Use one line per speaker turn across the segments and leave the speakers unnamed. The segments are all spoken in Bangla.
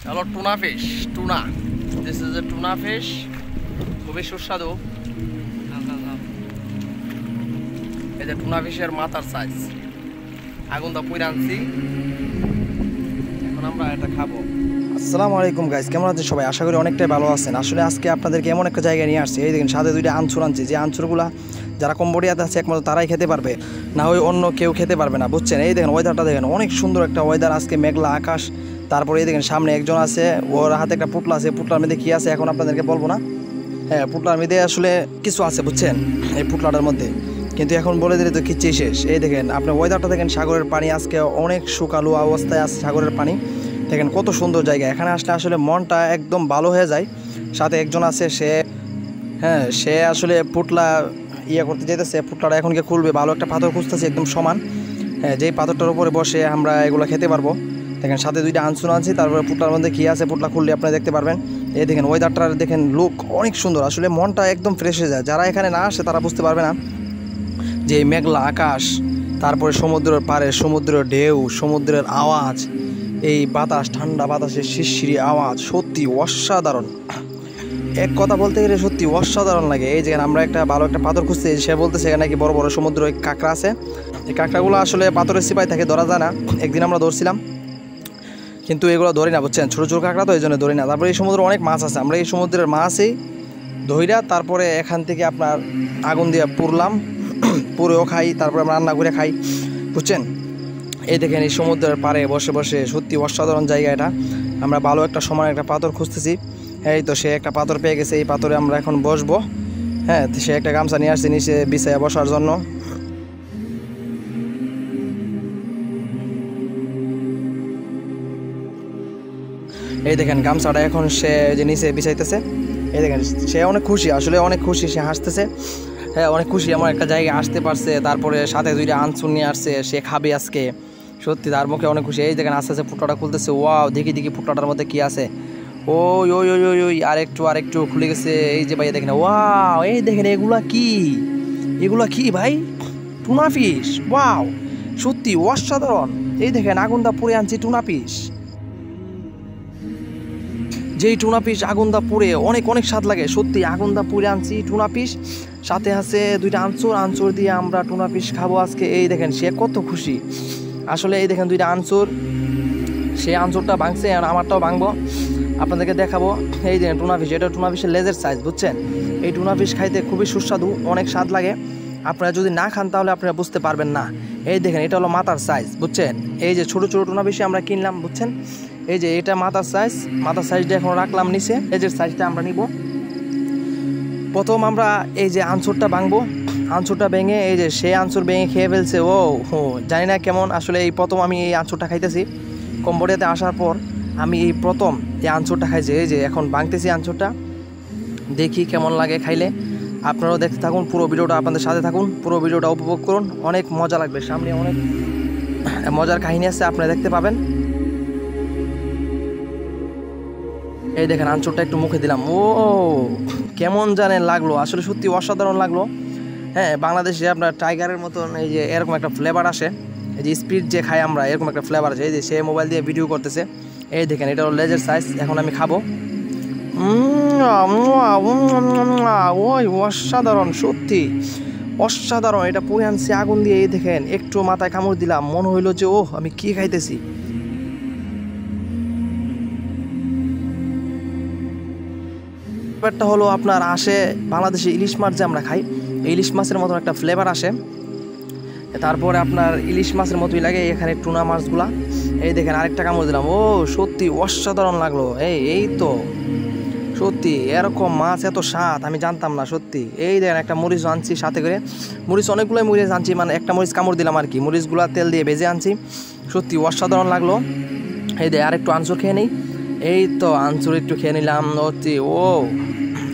হলো tuna fish, tuna. This is a tuna fish, খুবই সুস্বাদু। এই যে টুনা ফিশের মাথার সাইজ, আগুন দা পুইরা আনছি, এখন আমরা এটা খাবো।
আসসালামু আলাইকুম গাইস, কেমন আছেন সবাই? আশা করি অনেকটাই ভালো আছেন। আসলে আজকে আপনাদেরকে এমন একটা জায়গায় নিয়ে আসছি, এই দেখেন সাথে দুইটা আনচুর আনছি। যে আনচুরগুলা যারা কম্বোডিয়াতে আছে একমাত্র তারাই খেতে পারবে, না হয় অন্য কেউ খেতে পারবে না, বুঝছেন? এই দেখেন ওয়েদারটা দেখেন, অনেক সুন্দর একটা ওয়েদার আজকে, মেঘলা আকাশ। তারপরে এই দেখেন সামনে একজন আছে, ওর হাতে একটা পুটলা আছে। পুটলার মধ্যে কী আছে এখন আপনাদেরকে বলবো না। হ্যাঁ, পুটলার মধ্যে আসলে কিছু আছে, বুঝছেন, এই পুটলাটার মধ্যে। কিন্তু এখন বলে দিলে তো কিচ্ছু শেষ। এই দেখেন আপনার ওয়েদারটা দেখেন, সাগরের পানি আজকে অনেক শুকালো অবস্থায় আছে সাগরের পানি। দেখেন কত সুন্দর জায়গা, এখানে আসলে আসলে মনটা একদম ভালো হয়ে যায়। সাথে একজন আছে, সে আসলে পুটলা করতে যেতেছে। পুটলাটা এখন গিয়ে খুলবে, ভালো একটা পাথর খুঁজতেছে একদম সমান। হ্যাঁ, যেই পাথরটার উপরে বসে আমরা এগুলো খেতে পারবো। দেখেন সাথে দুইটা আনসুন আনছি। তারপরে পুটলার মধ্যে কী আছে, পুটলা খুললে আপনারা দেখতে পারবেন। এই দেখেন ওয়েদারটার দেখেন লুক অনেক সুন্দর, আসলে মনটা একদম ফ্রেশ হয়ে যায়। যারা এখানে না আসে তারা বুঝতে পারবে না যে এই মেঘলা আকাশ, তারপরে সমুদ্রের পাড়ে সমুদ্রের ঢেউ, সমুদ্রের আওয়াজ, এই বাতাস, ঠান্ডা বাতাসের শিরশিরি আওয়াজ সত্যি অসাধারণ। এক কথা বলতে গেলে সত্যি অসাধারণ লাগে। এই যেখানে আমরা একটা ভালো একটা পাথর খুঁজছি, সে বলতেছে এখানে নাকি বড় বড় সমুদ্র কাঁকড়া আছে। এই কাঁকড়াগুলো আসলে পাথরের সিপাই থাকে, ধরা যায় না। একদিন আমরা ধরছিলাম, কিন্তু এগুলো ধরি না, বুঝছেন, ছোটো ছোটো কাঁকড়া তো এই জন্য ধরি না। তারপরে এই সমুদ্রে অনেক মাছ আছে, আমরা এই সমুদ্রের মাছই ধইরা তারপরে এখান থেকে আপনার আগুন দিয়ে পুড়লাম, পুড়েও খাই, তারপরে আমরা রান্না করে খাই, বুঝছেন। এই দেখেন এই সমুদ্রের পাড়ে বসে বসে সত্যি অসাধারণ জায়গা এটা। আমরা ভালো একটা সময় একটা পাথর খুঁজতেছি। এই তো সে একটা পাথর পেয়ে গেছে, এই পাথরে আমরা এখন বসবো। হ্যাঁ, সে একটা গামছা নিয়ে আসছে নিচে বিছাইয়া বসার জন্য। এই দেখেন গামছাটা এখন সে যে নিচে বিছাইতেছে। এই দেখেন সে অনেক খুশি, আসলে অনেক খুশি, সে হাসতেছে। হ্যাঁ, অনেক খুশি আমার একটা জায়গায় আসতে পারছে। তারপরে সাথে দুইটা আনসুন নিয়ে আসছে, সে খাবে আজকে। সত্যি তার মুখে অনেক খুশি। এই দেখেন আস্তে আস্তে ফুটলাটা খুলতেছে। ওয়াও, দেখি দেখি ফুটলাটার মধ্যে কি আছে। ওই ওই ওই ওই ওই আরেকটু খুলে গেছে। এই যে ভাই দেখেন, ওয়াও, এই দেখেন এগুলা কি ভাই? Tuna fish. ওয়াও, সত্যি অসাধারণ। এই দেখেন আগুনটা পুড়ে আনছি টুনা ফিশ। যেই টুনা পিস আগুনদা পুড়ে অনেক অনেক স্বাদ লাগে সত্যি। আগুনদা পুড়ে আনছি টুনা পিস, সাথে আছে দুইটা আনচুর দিয়ে আমরা টুনা পিস খাবো আজকে। এই দেখেন সে কত খুশি আসলে। এই দেখেন দুইটা আনচুর, সে আনচুরটা ভাঙছে আর আমারটাও ভাঙবো, আপনাদেরকে দেখাবো। এই দেখেন টুনা ফিশ, এটা টুনা ফিশের লেজের সাইজ, বুঝছেন। এই টুনা ফিশ খাইতে খুবই সুস্বাদু, অনেক স্বাদ লাগে। আপনারা যদি না খান তাহলে আপনারা বুঝতে পারবেন না। এই দেখেন এটা হলো মাথার সাইজ, বুঝছেন। এই যে ছোটো ছোটো টুনা ফিশ আমরা কিনলাম, বুঝছেন। এই যে এটা মাথার সাইজটা এখন রাখলাম নিচে। লেজের সাইজটা আমরা নিব। প্রথম আমরা এই যে আনচুরটা ভাঙবো, আনচুরটা ভেঙে এই যে সে আনচুর ভেঙে খেয়ে ফেলছে। ও জানি না কেমন, আসলে এই প্রথম আমি এই আনচুরটা খাইতেছি কম্বোডিয়াতে আসার পর। আমি এই প্রথম এই আনচুরটা খাইছি। এই যে এখন ভাঙতেছি আনচুরটা, দেখি কেমন লাগে খাইলে। আপনারাও দেখতে থাকুন, পুরো ভিডিওটা আপনাদের সাথে থাকুন, পুরো ভিডিওটা উপভোগ করুন, অনেক মজা লাগবে। সামনে অনেক মজার কাহিনী আছে, আপনারা দেখতে পাবেন। এই দেখেন আনচুরটা একটু মুখে দিলাম। ও কেমন জানেন লাগলো, আসলে সত্যি অসাধারণ লাগলো। হ্যাঁ, বাংলাদেশে আপনার টাইগারের মতন এই যে এরকম একটা ফ্লেভার আসে, এই যে স্পিড যে খাই আমরা এরকম একটা ফ্লেভার আছে। এই যে সে মোবাইল দিয়ে ভিডিও করতেছে। এই দেখেন এটা হলো লেজের সাইজ, এখন আমি খাবো। ওই অসাধারণ, সত্যি অসাধারণ। এটা পুড়ে আনছি আগুন দিয়ে। এই দেখেন একটু মাথায় কামড় দিলাম, মনে হইলো যে ও আমি কি খাইতেছি। ব্যাপারটা হলো আপনার আসে বাংলাদেশে ইলিশ মাছ যে আমরা খাই, এই ইলিশ মাছের মতন একটা ফ্লেভার আসে। তারপরে আপনার ইলিশ মাছের মতোই লাগে এখানে টুনা মাছগুলা। এই দেখেন আরেকটা কামড় দিলাম। ও সত্যি অসাধারণ লাগলো। এই তো সত্যি এরকম মাছ এত স্বাদ আমি জানতাম না সত্যি। এই দেখেন একটা মরিচ আনছি সাথে করে, মরিচ অনেকগুলোই মরিচ আনছি, মানে একটা মরিচ কামড় দিলাম আর কি। মরিচগুলা তেল দিয়ে ভেজে আনছি, সত্যি অসাধারণ লাগলো। এই দেখ আরেকটু আনচুর খেয়ে নিই। এই তো আনচুর একটু খেয়ে নিলাম। সত্যি ও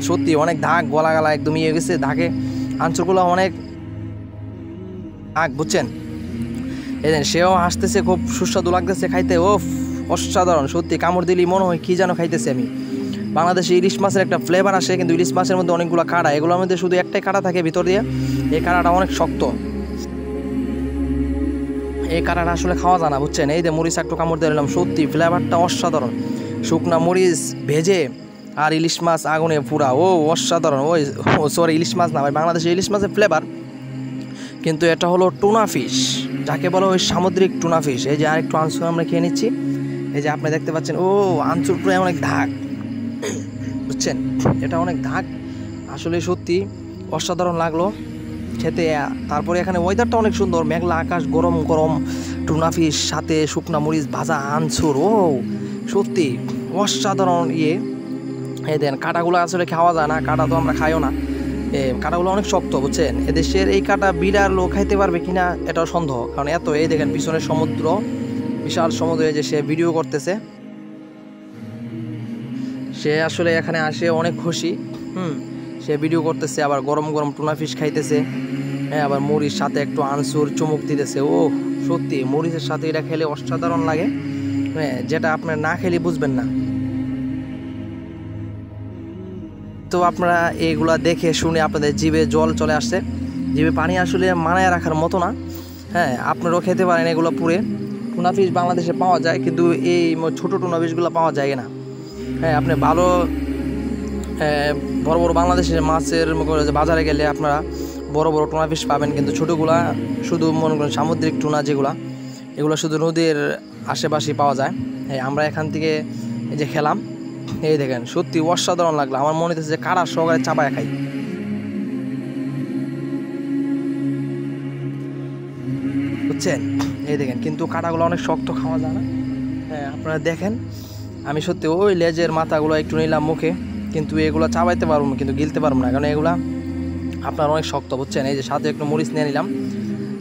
সত্যি অনেক ধাক, গলা গালা একদম ইয়ে গেছে ধাকে, আনচুরগুলো অনেক ধাক, বুঝছেন। এই দেন সেও আসতেছে, খুব সুস্বাদু লাগতেছে খাইতে। ও অসাধারণ সত্যি, কামড় দিলেই মনে হয় কী যেন খাইতেছি আমি। বাংলাদেশে ইলিশ মাছের একটা ফ্লেভার আসে, কিন্তু ইলিশ মাছের মধ্যে অনেকগুলো কাঁটা, এগুলোর মধ্যে শুধু একটাই কাঁটা থাকে ভিতর দিয়ে। এই কাঁটাটা অনেক শক্ত, এই কাঁটাটা আসলে খাওয়া যায় না, বুঝছেন। এই যে মরিচ একটু কামড় দিয়ে নিলাম, সত্যি ফ্লেভারটা অসাধারণ। শুকনা মরিচ ভেজে আর ইলিশ মাছ আগুনে পুরা ও অসাধারণ। সরি ইলিশ মাছ না ভাই, বাংলাদেশে ইলিশ মাছের ফ্লেভার, কিন্তু এটা হলো টুনা ফিশ, যাকে বলা হয় সামুদ্রিক টুনা ফিশ। এই যে আরেকটু আনচুর আমরা খেয়ে নিচ্ছি। এই যে আপনি দেখতে পাচ্ছেন আনচুর প্রায় অনেক ধাক, বুঝছেন, এটা অনেক ধাক। আসলে সত্যি অসাধারণ লাগলো খেতে। তারপরে এখানে ওয়েদারটা অনেক সুন্দর, মেঘলা আকাশ, গরম গরম টুনা ফিশ, সাথে শুকনা মরিচ ভাজা আনচুর। সত্যি অসাধারণ এই দেন কাঁটাগুলো আসলে খাওয়া যায় না, কাঁটা তো আমরা খাইও না, কাঁটাগুলো অনেক শক্ত, বুঝছেন। এদেশের এই কাঁটা বিড়ার লোক খাইতে পারবে কিনা এটাও সন্দেহ, কারণ এত এই দেখেন পিছনের সমুদ্র, বিশাল সমুদ্রে যে সে ভিডিও করতেছে, সে আসলে এখানে আসে অনেক খুশি। সে ভিডিও করতেছে, আবার গরম গরম টুনা ফিশ খাইতেছে, হ্যাঁ, আবার মুড়ির সাথে একটু আনসুর চুমুক দিতেছে। সত্যি মরিচের সাথে এটা খেলে অসাধারণ লাগে, হ্যাঁ, যেটা আপনার না খেলে বুঝবেন না। তো আপনারা এইগুলা দেখে শুনে আপনাদের জিভে জল চলে আসছে, জিভে পানি আসলে মানায় রাখার মতো না। হ্যাঁ, আপনারাও খেতে পারেন এগুলো পুরে। টুনা ফিশ বাংলাদেশে পাওয়া যায়, কিন্তু এই ছোটো টুনা ফিশগুলো পাওয়া যায় না। হ্যাঁ, আপনি ভালো বড় বড় বাংলাদেশের মাছের বাজারে গেলে আপনারা বড় বড় টুনা ফিশ পাবেন, কিন্তু ছোটোগুলা শুধু মনে করেন সামুদ্রিক টুনা যেগুলা, এগুলো শুধু নদীর আশেপাশেই পাওয়া যায়। হ্যাঁ, আমরা এখান থেকে এই যে খেলাম, এই দেখেন সত্যি অসাধারণ লাগলো। আমার মনে হচ্ছে যে কারা সহকারে চাপায় খাই, বুঝছেন। এই দেখেন কিন্তু কাঁটাগুলো অনেক শক্ত, খাওয়া যায় না। হ্যাঁ, আপনারা দেখেন, আমি সত্যি ওই লেজের মাথাগুলো একটু নিলাম মুখে, কিন্তু এগুলো চাবাইতে পারবো না, কিন্তু গিলতে পারবো না, কারণ এগুলা আপনার অনেক শক্ত, বুঝছেন। এই যে সাথে একটু মরিচ নিয়ে নিলাম।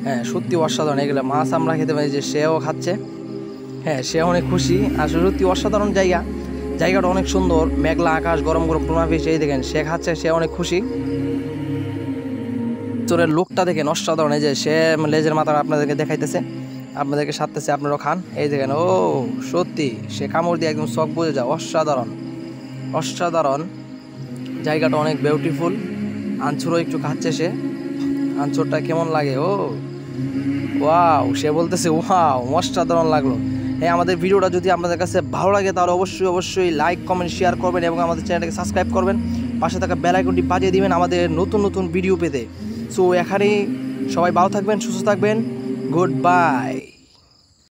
হ্যাঁ, সত্যি অসাধারণ। এগুলো মাছ আমরা খেতে পারি, যে সেও খাচ্ছে, হ্যাঁ, সে অনেক খুশি। আসলে সত্যি অসাধারণ জায়গাটা অনেক সুন্দর, মেঘলা আকাশ, গরম গরম টুনা ফিশ। এই দেখেন সে খাচ্ছে, সে অনেক খুশি। চোরের লোকটা দেখেন অসাধারণ। এই যে সে লেজের মাথাটা আপনাদেরকে দেখাইতেছে, আপনাদেরকে সাথতেছে, আপনারাও খান। এই দেখেন সত্যি সে কামড় দিয়ে একদম চোখ বুঝে যায়। অসাধারণ জায়গাটা অনেক বিউটিফুল। আনচুরও একটু খাচ্ছে সে, আনচুরটা কেমন লাগে। ওয়াও, সে বলতেছে ওয়াও, অসাধারণ লাগলো। হ্যাঁ, আমাদের ভিডিওটা যদি আপনাদের কাছে ভালো লাগে তাহলে অবশ্যই লাইক, কমেন্ট, শেয়ার করবেন এবং আমাদের চ্যানেলটাকে সাবস্ক্রাইব করবেন। পাশে থাকা বেল আইকনটি বাজিয়ে দিবেন আমাদের নতুন ভিডিও পেতে। সো এখানেই সবাই ভালো থাকবেন, সুস্থ থাকবেন, গুড বাই।